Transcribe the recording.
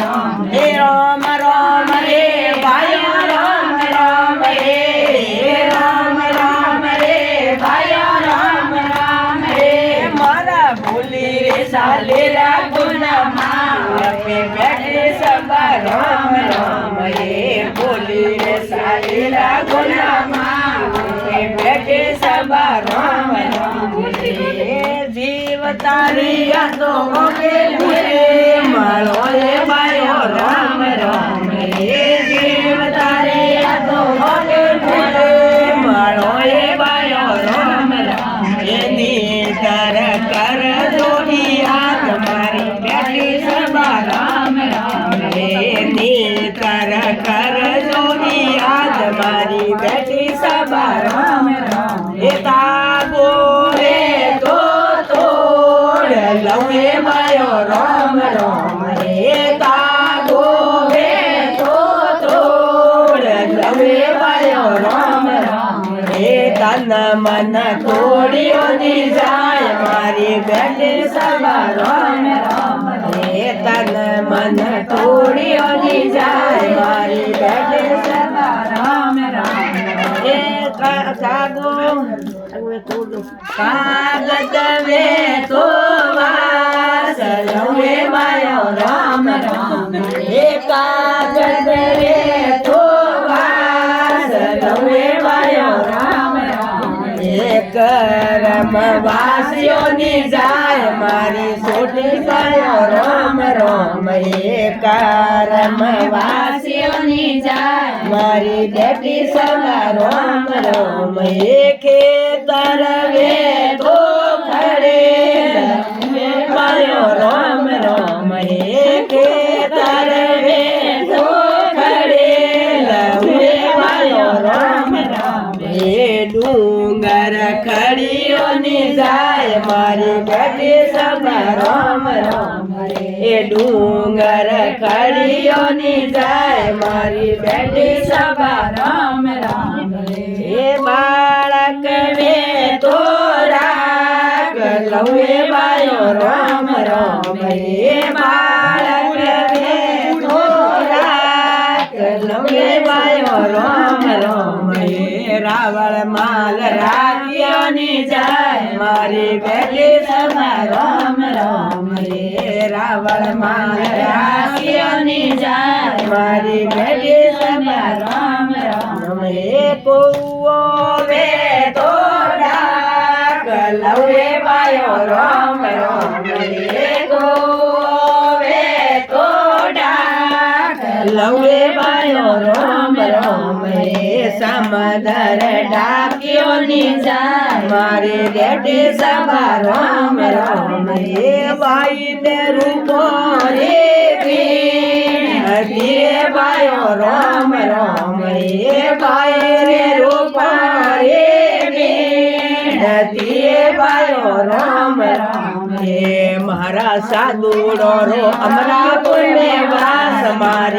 હે રામ રામ રે ભાઈઓ રામ રામ રે રામ રામ રે ભાઈઓ રામ રામ રે મારા ભૂલી રે સાલેરા ગુનામાં આપે બેઠે સભા રામ રામ રે ભૂલી રે સાલેરા ગુનામાં આપે બેઠે સભા રામ રામ રે જીવ તારી યાદો મોગે મારો રે ભાઈઓ રામ રામ રે જીવ તારી યાદો મોગે મારો રે ભાઈઓ રામ રામ એની કર કર જોડી હાથ મારી બેઠી સભા રામ રામ રે એની કર કર જોડી હાથ મારી બેઠી સભા રામ રામ એ તાગો રે તો તોડ લવે ભાઈઓ રામ રામ રે તાગો રે તો તોડ લવે ભાઈઓ રામ રામ રે તન મન તોડ્યોની જાય મારી બેઠી સભા રામ રામ રે તન મન તોડ્યોની જાય મારી બેઠી સભા રામ રામ રે કાગો કાગદ વે તો વાસ લવે ભાઈઓ રામ રામ રે કાગદ વે તો વાસ લવે ભાઈઓ રામ રામ રે કરમ વાસીઓની જાય મારી સોટી ભાઈઓ રામ રામ રે કરમ વાસીઓની જાય મારી બેટી સભા રામ રામ ખેતર વે તો ખડે ભાઈઓ રામ રામ ખેતર વે તો ખડે લવે ભાઈઓ રામ રામ ડુંગર ખડીઓની જાય મારી બેટી સભા રામ રામ એ ડુંગર ખડીઓની જાય મારી બેટી સભા રામ રામ એ બાળક વે તો રાગ લવે ભાઈઓ રામ રામ એ બાળક વે તો રાગ લવે ભાઈઓ રામ રામ એ રાવળ માલ રાખ્યોની જાય મારી બેટી સભા રામ રામ રે રાવળ માલ રાખ્યોની જાય મારી બેટી સભા રામ રામ રે કુવો વે તો ડાક લવે ભાઈઓ રામ રામ રે કુવો વે તો ડાક લવે ભાઈઓ રામ રામ રે સમદર ડાક્યોની જાય મારી બેટી સભા રામ રામ રે ભાઈ ને રૂપો રે ધીરે ભાઈઓ રામ રામ રે ભાઈ રે રૂપો રે ધીરે ભાઈઓ રામ રામ રે મારા સાધુડો રો અમરાપુર ને વાસ મારી